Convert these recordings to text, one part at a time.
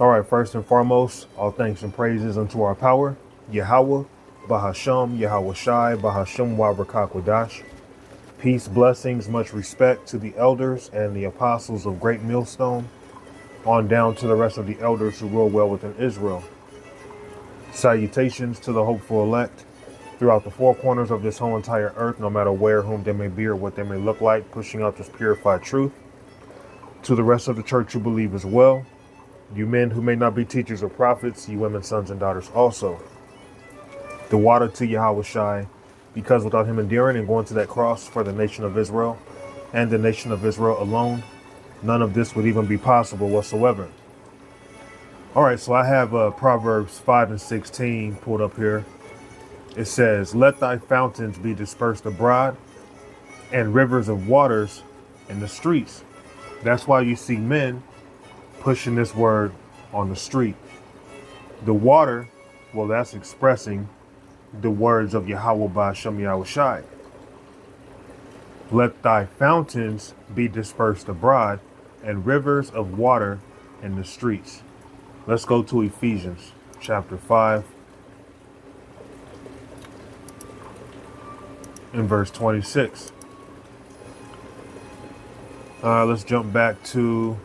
All right, first and foremost, all thanks and praises unto our power, Yahweh, Bahasham, Yahweh Shai, Bahasham Wabrakakwadash. Peace, blessings, much respect to the elders and the apostles of Great Millstone, on down to the rest of the elders who rule well within Israel. Salutations to the hopeful elect throughout the four corners of this whole entire earth, no matter where, whom they may be, or what they may look like, pushing out this purified truth. To the rest of the church who believe as well, you men who may not be teachers or prophets, you women, sons, and daughters also. The water to Yahweh Shai, because without him enduring and going to that cross for the nation of Israel and the nation of Israel alone, none of this would even be possible whatsoever. All right, so I have Proverbs 5 and 16 pulled up here. It says, "Let thy fountains be dispersed abroad, and rivers of waters in the streets." That's why you see men pushing this word on the street. The water, well, that's expressing the words of Yahweh Ba'ashem Yahweh Shai. Let thy fountains be dispersed abroad, and rivers of water in the streets. Let's go to Ephesians chapter 5 and verse 26. Let's jump back to,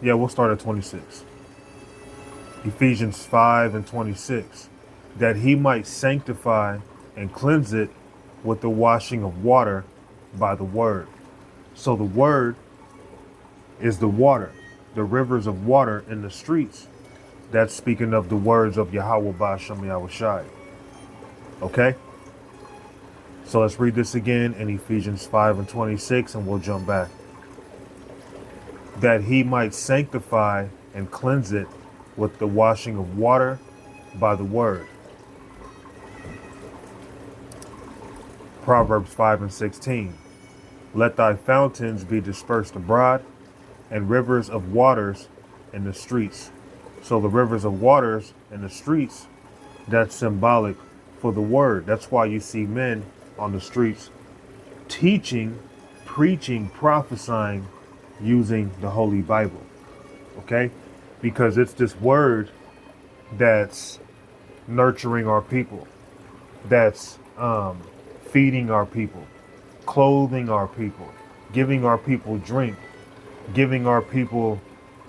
we'll start at 26. Ephesians 5 and 26. That he might sanctify and cleanse it with the washing of water by the word. So the word is the water, the rivers of water in the streets. That's speaking of the words of Yahweh Ba'ashem Yahweh Shai. Okay? So let's read this again in Ephesians 5 and 26, and we'll jump back. That he might sanctify and cleanse it with the washing of water by the word. Proverbs 5 and 16. Let thy fountains be dispersed abroad, and rivers of waters in the streets. So the rivers of waters in the streets, that's symbolic for the word. That's why you see men on the streets teaching, preaching, prophesying, using the Holy Bible. Okay? Because it's this word that's nurturing our people, that's feeding our people, clothing our people, giving our people drink, giving our people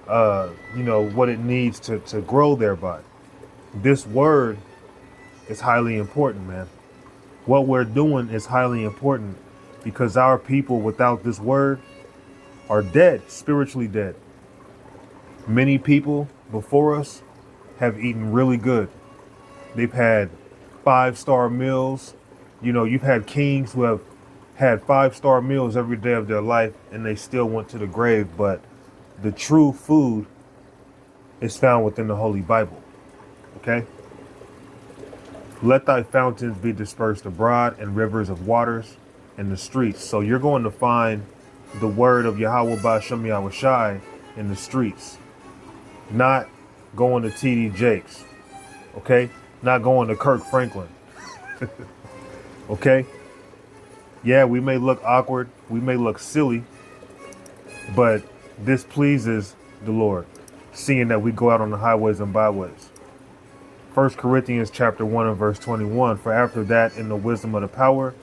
what it needs to grow thereby. This word is highly important, man. What we're doing is highly important because our people without this word are dead, spiritually dead. Many people before us have eaten really good. They've had 5-star meals. You've had kings who have had 5-star meals every day of their life and they still went to the grave. But the true food is found within the Holy Bible. Okay? Let thy fountains be dispersed abroad, and rivers of waters in the streets. So you're going to find the word of Yahweh Ba'ashem Yahweh Shai in the streets. Not going to T.D. Jakes. Okay? Not going to Kirk Franklin. Okay? Yeah, we may look awkward. We may look silly. But this pleases the Lord, seeing that we go out on the highways and byways. 1 Corinthians chapter 1 and verse 21. For after that, in the wisdom of the power,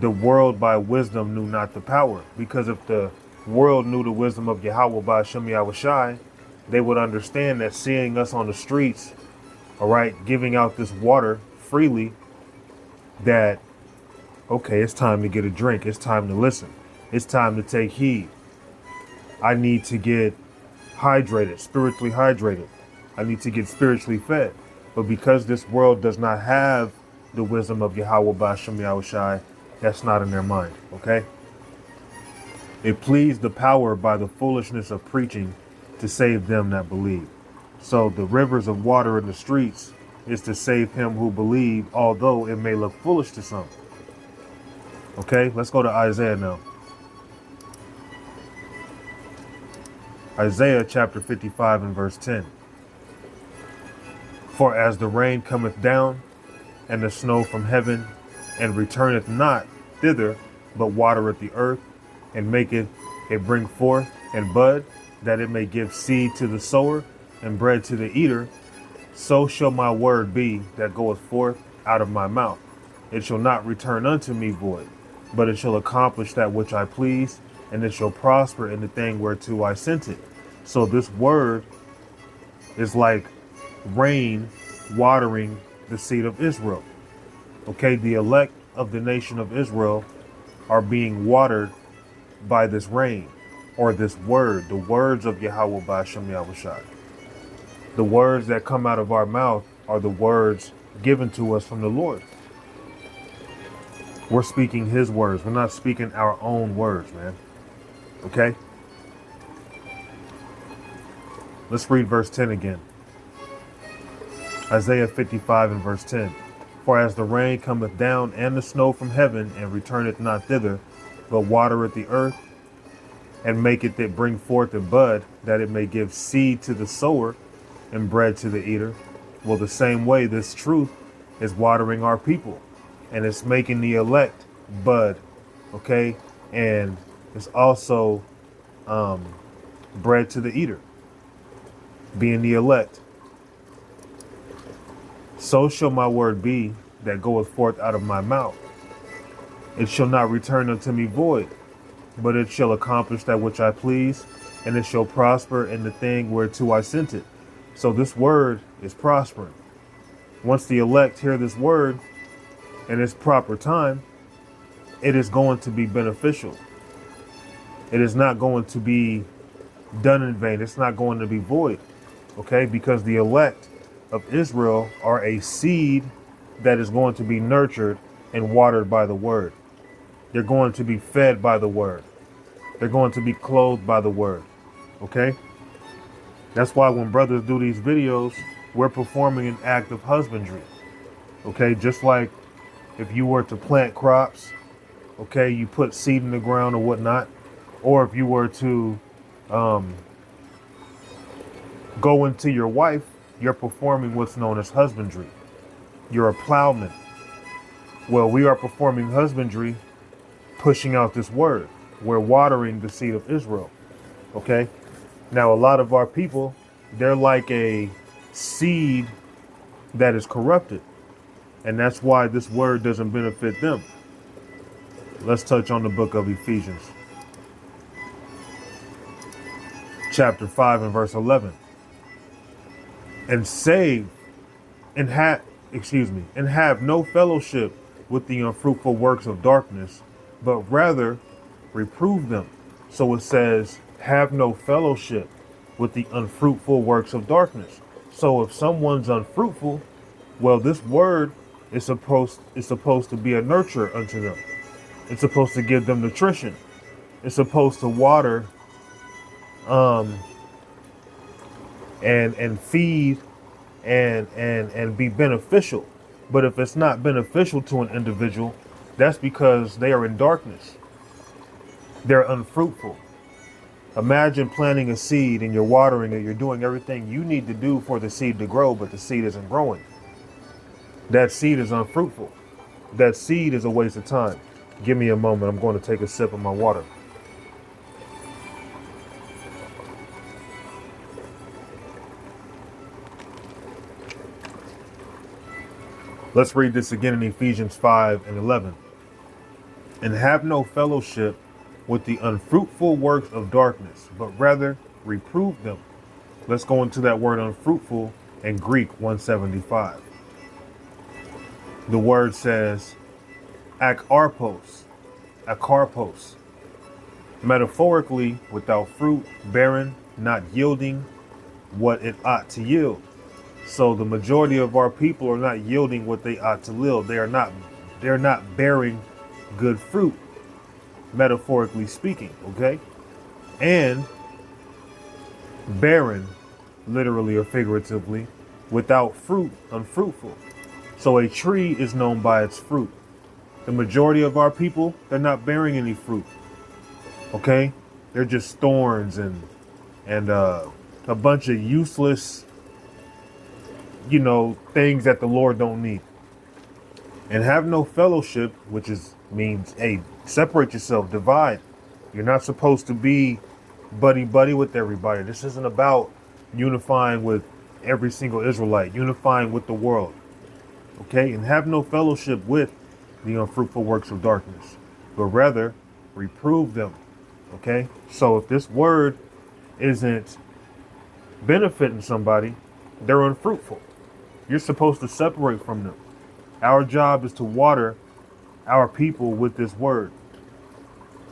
the world by wisdom knew not the power. Because if the world knew the wisdom of Yahweh Ba'ashem Yahweh Shai, they would understand that seeing us on the streets, all right, giving out this water freely, that, okay, it's time to get a drink. It's time to listen. It's time to take heed. I need to get hydrated, spiritually hydrated. I need to get spiritually fed. But because this world does not have the wisdom of Yahweh Ba'ashem Yahweh Shai, that's not in their mind, okay? It pleased the power by the foolishness of preaching to save them that believe. So the rivers of water in the streets is to save him who believe, although it may look foolish to some. Okay, let's go to Isaiah now. Isaiah chapter 55 and verse 10. For as the rain cometh down, and the snow from heaven, and returneth not thither, but watereth the earth, and maketh it bring forth and bud, that it may give seed to the sower, and bread to the eater, so shall my word be that goeth forth out of my mouth. It shall not return unto me void, but it shall accomplish that which I please, and it shall prosper in the thing whereto I sent it. So this word is like rain watering the seed of Israel. Okay, the elect of the nation of Israel are being watered by this rain or this word, the words of Yahweh Ba'ashem Yahushai. The words that come out of our mouth are the words given to us from the Lord. We're speaking his words. We're not speaking our own words, man. Okay? Let's read verse 10 again. Isaiah 55 and verse 10. For as the rain cometh down and the snow from heaven, and returneth not thither, but watereth the earth, and maketh it bring forth a bud, that it may give seed to the sower and bread to the eater. Well, the same way this truth is watering our people, and it's making the elect bud, okay? And it's also bread to the eater, being the elect. So shall my word be that goeth forth out of my mouth. It shall not return unto me void, but it shall accomplish that which I please, and it shall prosper in the thing whereto I sent it. So this word is prospering. Once the elect hear this word in its proper time, it is going to be beneficial. It is not going to be done in vain. It's not going to be void, okay? Because the elect of Israel are a seed that is going to be nurtured and watered by the word. They're going to be fed by the word. They're going to be clothed by the word, okay? That's why when brothers do these videos, we're performing an act of husbandry, okay? Just like if you were to plant crops, okay, you put seed in the ground or whatnot, or if you were to go into your wife, you're performing what's known as husbandry. You're a plowman. Well, we are performing husbandry, pushing out this word. We're watering the seed of Israel, okay? Now, a lot of our people, they're like a seed that is corrupted, and that's why this word doesn't benefit them. Let's touch on the book of Ephesians, chapter 5 and verse 11. And have no fellowship with the unfruitful works of darkness, but rather reprove them. So it says, have no fellowship with the unfruitful works of darkness. So if someone's unfruitful, well, this word is supposed to be a nurture unto them. It's supposed to give them nutrition. It's supposed to water and feed and be beneficial. But if it's not beneficial to an individual, that's because they are in darkness. They're unfruitful. Imagine planting a seed and you're watering it. You're doing everything you need to do for the seed to grow, but the seed isn't growing. That seed is unfruitful. That seed is a waste of time. Give me a moment. I'm going to take a sip of my water. Let's read this again in Ephesians 5 and 11. And have no fellowship with the unfruitful works of darkness, but rather reprove them. Let's go into that word unfruitful in Greek 175. The word says akarpos, metaphorically without fruit, barren, not yielding what it ought to yield. So the majority of our people are not yielding what they ought to yield. They're not bearing good fruit, metaphorically speaking, okay? And barren, literally or figuratively, without fruit, unfruitful. So a tree is known by its fruit. The majority of our people, they're not bearing any fruit, okay? They're just thorns and a bunch of useless, things that the Lord don't need. And have no fellowship, which means, hey, separate yourself, divide. You're not supposed to be buddy with everybody. This isn't about unifying with every single Israelite, unifying with the world, okay? And have no fellowship with the unfruitful works of darkness, but rather reprove them, okay? So if this word isn't benefiting somebody, they're unfruitful. You're supposed to separate from them. Our job is to water our people with this word.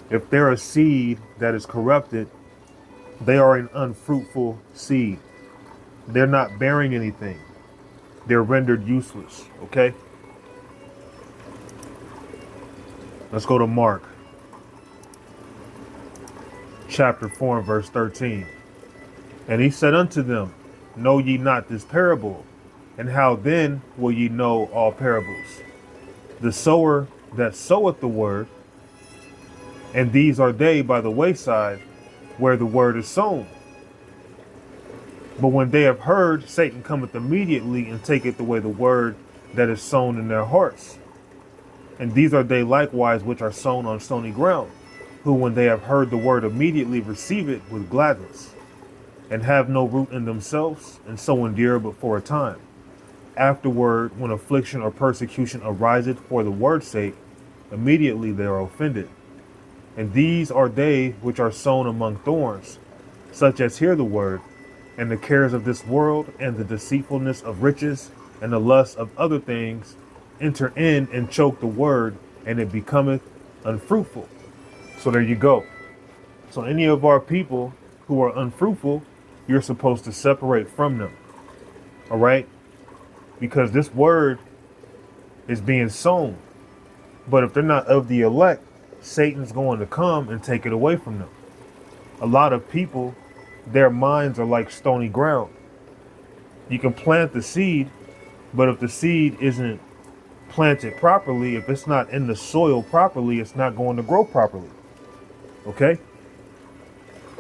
If they're a seed that is corrupted, they are an unfruitful seed. They're not bearing anything. They're rendered useless, okay? Let's go to Mark chapter 4 and verse 13. And he said unto them, know ye not this parable? And how then will ye know all parables? The sower that soweth the word, and these are they by the wayside, where the word is sown. But when they have heard, Satan cometh immediately and taketh away the word that is sown in their hearts. And these are they likewise which are sown on stony ground, who when they have heard the word immediately receive it with gladness, and have no root in themselves, and so endure but for a time. Afterward, when affliction or persecution ariseth for the word's sake, immediately they are offended. And these are they which are sown among thorns, such as hear the word, and the cares of this world, and the deceitfulness of riches, and the lust of other things, enter in and choke the word, and it becometh unfruitful. So there you go. So any of our people who are unfruitful, you're supposed to separate from them. All right? Because this word is being sown. But if they're not of the elect, Satan's going to come and take it away from them. A lot of people, their minds are like stony ground. You can plant the seed, but if the seed isn't planted properly, if it's not in the soil properly, it's not going to grow properly. Okay?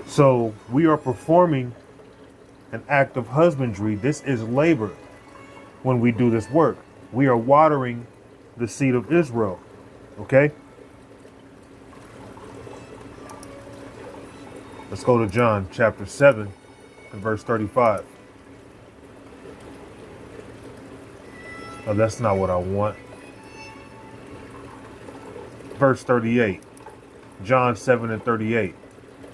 So we are performing an act of husbandry. This is labor when we do this work. We are watering the seed of Israel. Okay? Let's go to John chapter 7 and verse 35. Oh, that's not what I want. Verse 38. John 7 and 38.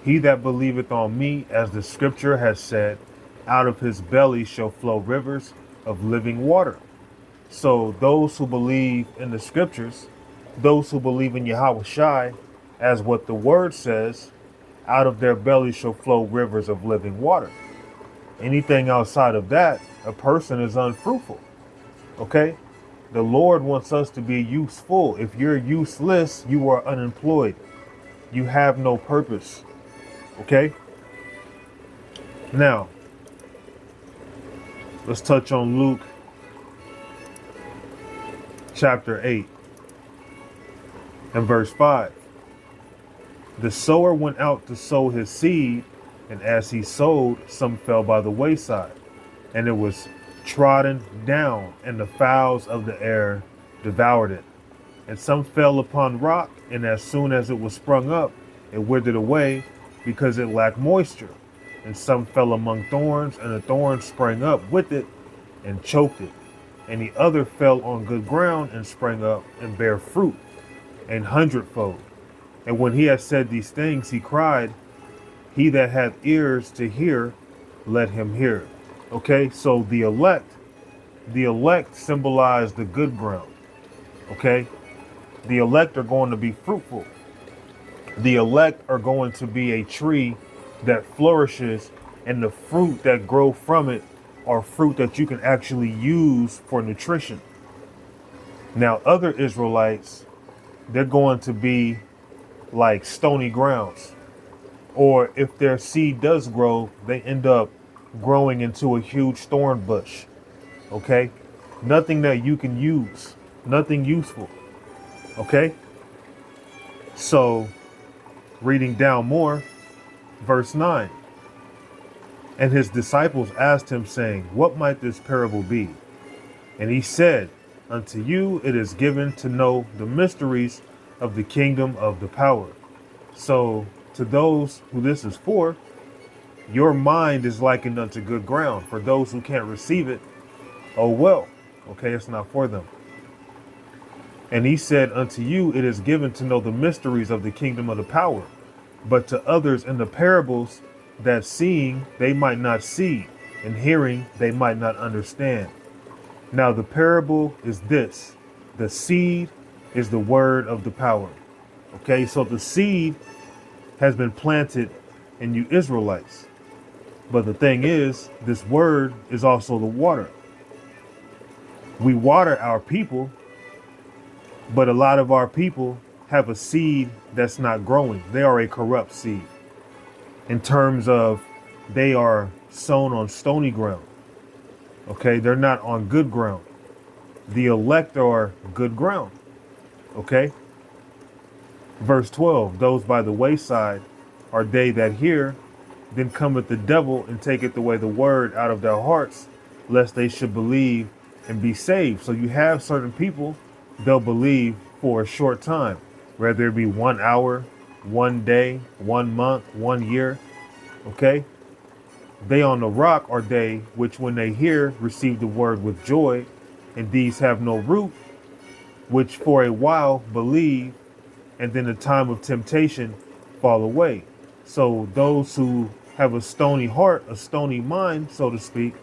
He that believeth on me, as the scripture has said, out of his belly shall flow rivers of living water. So those who believe in the scriptures, those who believe in Yahweh Shai, as what the word says, out of their belly shall flow rivers of living water. Anything outside of that, a person is unfruitful. Okay? The Lord wants us to be useful. If you're useless, you are unemployed. You have no purpose. Okay? Now, let's touch on Luke chapter 8 and verse 5. The sower went out to sow his seed, and as he sowed, some fell by the wayside, and it was trodden down, and the fowls of the air devoured it. And some fell upon rock, and as soon as it was sprung up, it withered away, because it lacked moisture. And some fell among thorns, and the thorns sprang up with it and choked it. And the other fell on good ground and sprang up and bare fruit, an hundredfold. And when he had said these things, he cried, he that hath ears to hear, let him hear. Okay, so the elect symbolize the good ground. Okay, the elect are going to be fruitful. The elect are going to be a tree that flourishes, and the fruit that grow from it are fruit that you can actually use for nutrition. Now, other Israelites, they're going to be like stony grounds, or if their seed does grow, they end up growing into a huge thorn bush. Okay, nothing that you can use, nothing useful. Okay, so reading down more, verse 9. And his disciples asked him, saying, what might this parable be? And he said, unto you it is given to know the mysteries of the kingdom of the power. So to those who this is for, Your mind is likened unto good ground. For those who can't receive it, oh well. Okay, it's not for them. And he said, unto you it is given to know the mysteries of the kingdom of the power, but to others in the parables, that seeing they might not see, and hearing they might not understand. Now the parable is this: the seed is the word of the power. Okay, so the seed has been planted in you Israelites. But the thing is, this word is also the water. We water our people, but a lot of our people have a seed that's not growing. They are a corrupt seed in terms of they are sown on stony ground. Okay, they're not on good ground. The elect are good ground. Okay. Verse 12, those by the wayside are they that hear, then cometh the devil and taketh away the word out of their hearts, lest they should believe and be saved. So you have certain people, they'll believe for a short time, whether it be 1 hour, 1 day, 1 month, 1 year. Okay. They on the rock are they which when they hear receive the word with joy, and these have no root, which for a while believe, and then the time of temptation fall away. So those who have a stony heart, a stony mind, so to speak,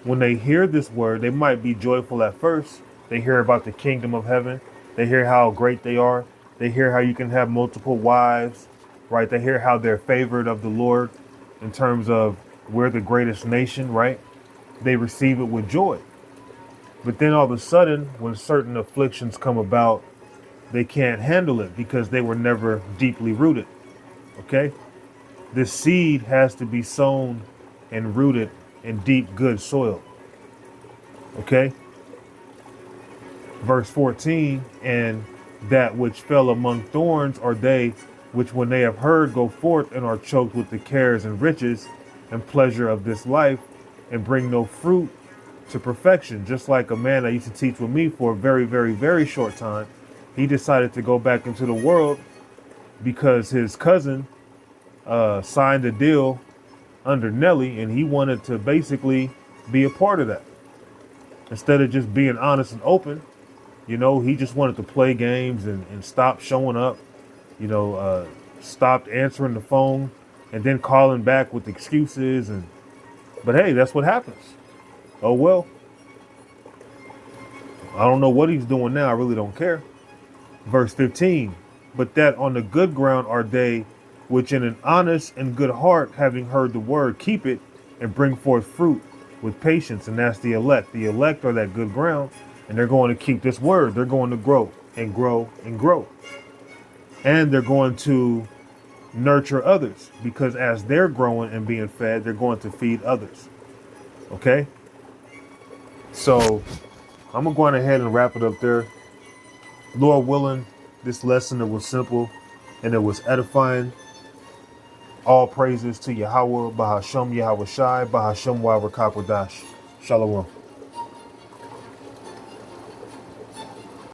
when they hear this word, they might be joyful at first. They hear about the kingdom of heaven. They hear how great they are. They hear how you can have multiple wives, right? They hear how they're favored of the Lord in terms of we're the greatest nation, right? They receive it with joy. But then all of a sudden, when certain afflictions come about, they can't handle it because they were never deeply rooted. Okay? This seed has to be sown and rooted in deep, good soil. Okay? Verse 14, and that which fell among thorns are they which when they have heard go forth and are choked with the cares and riches and pleasure of this life and bring no fruit to perfection. Just like a man that used to teach with me for a very, very, very short time, he decided to go back into the world because his cousin signed a deal under Nelly, and he wanted to basically be a part of that. Instead of just being honest and open, he just wanted to play games and stop showing up, stopped answering the phone and then calling back with excuses. But hey, that's what happens. Oh, well, I don't know what he's doing now. I really don't care. Verse 15, but that on the good ground are they which in an honest and good heart, having heard the word, keep it and bring forth fruit with patience. And that's the elect. The elect are that good ground, and they're going to keep this word. They're going to grow and grow and grow. And they're going to nurture others, because as they're growing and being fed, they're going to feed others. Okay? So I'm going to go on ahead and wrap it up there. Lord willing, this lesson, it was simple and it was edifying. All praises to Yahweh, Bahashem Yahweh Shai, Bahashem Wa Rakakwadash. Shalom.